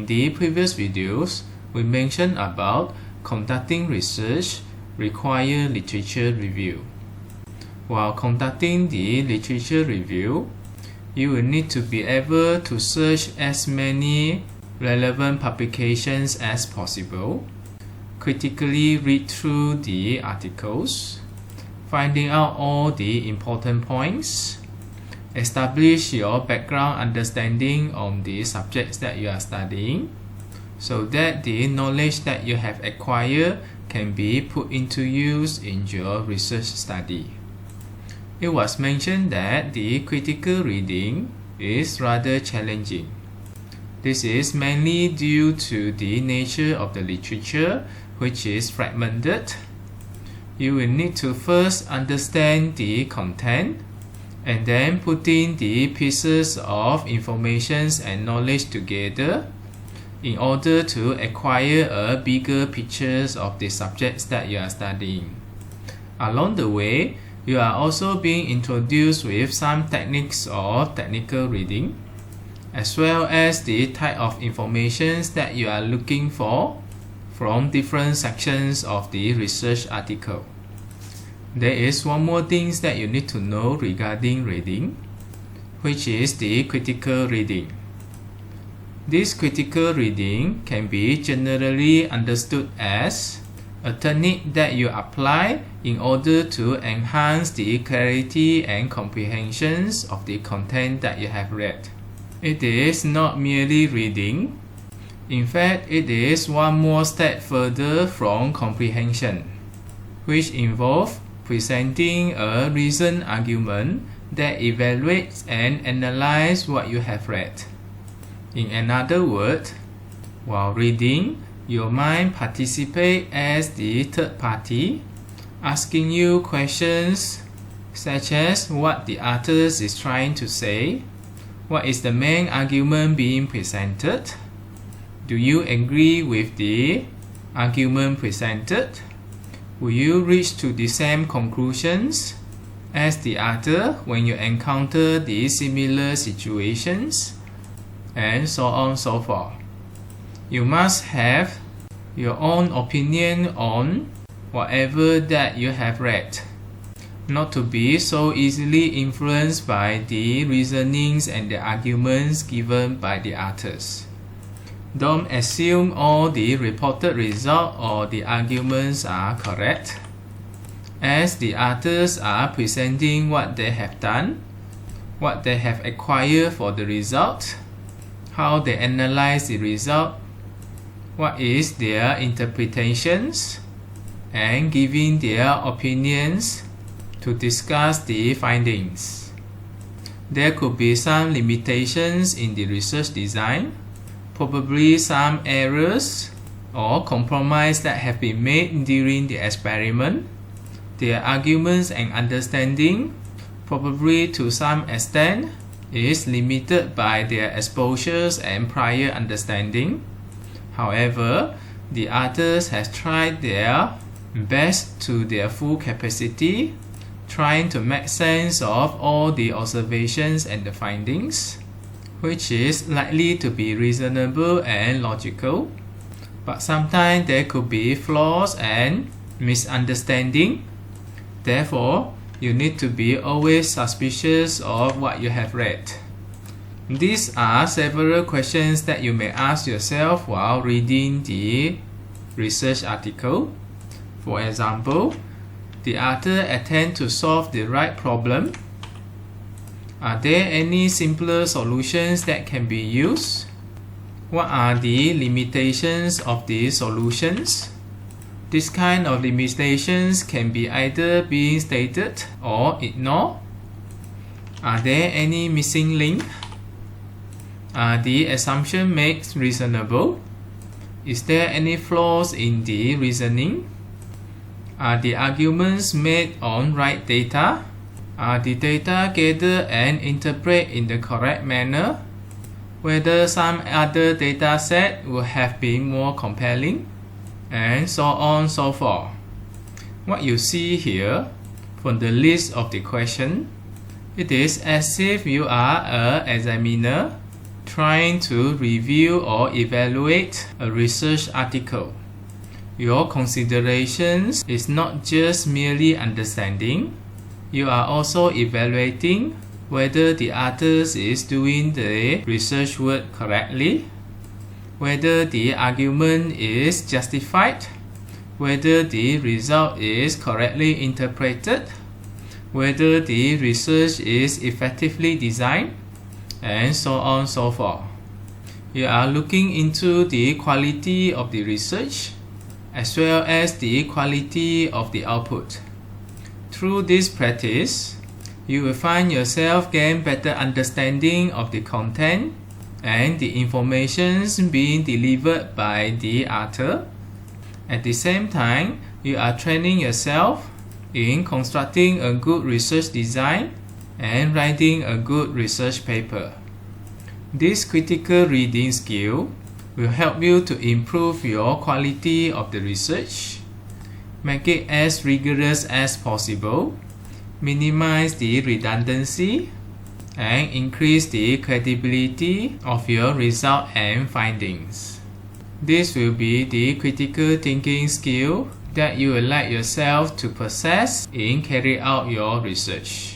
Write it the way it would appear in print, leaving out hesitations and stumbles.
In the previous videos, we mentioned about conducting research require literature review. While conducting the literature review, you will need to be able to search as many relevant publications as possible, critically read through the articles, finding out all the important points, establish your background understanding on the subjects that you are studying, so that the knowledge that you have acquired can be put into use in your research study. It was mentioned that the critical reading is rather challenging. This is mainly due to the nature of the literature, which is fragmented. You will need to first understand the content and then putting the pieces of information and knowledge together in order to acquire a bigger picture of the subjects that you are studying. Along the way, you are also being introduced with some techniques of technical reading, as well as the type of information that you are looking for from different sections of the research article. There is one more thing that you need to know regarding reading, which is the critical reading. This critical reading can be generally understood as a technique that you apply in order to enhance the clarity and comprehension of the content that you have read. It is not merely reading. In fact, it is one more step further from comprehension, which involves presenting a reasoned argument that evaluates and analyzes what you have read. In another word, while reading, your mind participates as the third party, asking you questions such as what the author is trying to say, what is the main argument being presented, do you agree with the argument presented, will you reach to the same conclusions as the author when you encounter the similar situations, and so on and so forth. You must have your own opinion on whatever that you have read, not to be so easily influenced by the reasonings and the arguments given by the authors. Don't assume all the reported results or the arguments are correct, as the authors are presenting what they have done, what they have acquired for the result, how they analyze the result, what is their interpretations, and giving their opinions to discuss the findings. There could be some limitations in the research design, probably some errors or compromise that have been made during the experiment. Their arguments and understanding, probably to some extent, is limited by their exposures and prior understanding. However, the authors have tried their best to their full capacity, trying to make sense of all the observations and the findings, which is likely to be reasonable and logical. But sometimes there could be flaws and misunderstanding. Therefore, you need to be always suspicious of what you have read. These are several questions that you may ask yourself while reading the research article. For example, the author attempts to solve the right problem. Are there any simpler solutions that can be used? What are the limitations of the solutions? This kind of limitations can be either being stated or ignored. Are there any missing links? Are the assumptions made reasonable? Is there any flaws in the reasoning? Are the arguments made on right data? Are the data gathered and interpreted in the correct manner? Whether some other data set would have been more compelling? And so on and so forth. What you see here from the list of the question, it is as if you are an examiner trying to review or evaluate a research article. Your considerations is not just merely understanding. You are also evaluating whether the author is doing the research work correctly, whether the argument is justified, whether the result is correctly interpreted, whether the research is effectively designed, and so on and so forth. You are looking into the quality of the research as well as the quality of the output. Through this practice, you will find yourself gain better understanding of the content and the information being delivered by the author. At the same time, you are training yourself in constructing a good research design and writing a good research paper. This critical reading skill will help you to improve your quality of the research, make it as rigorous as possible, minimize the redundancy, and increase the credibility of your result and findings. This will be the critical thinking skill that you would like yourself to possess in carrying out your research.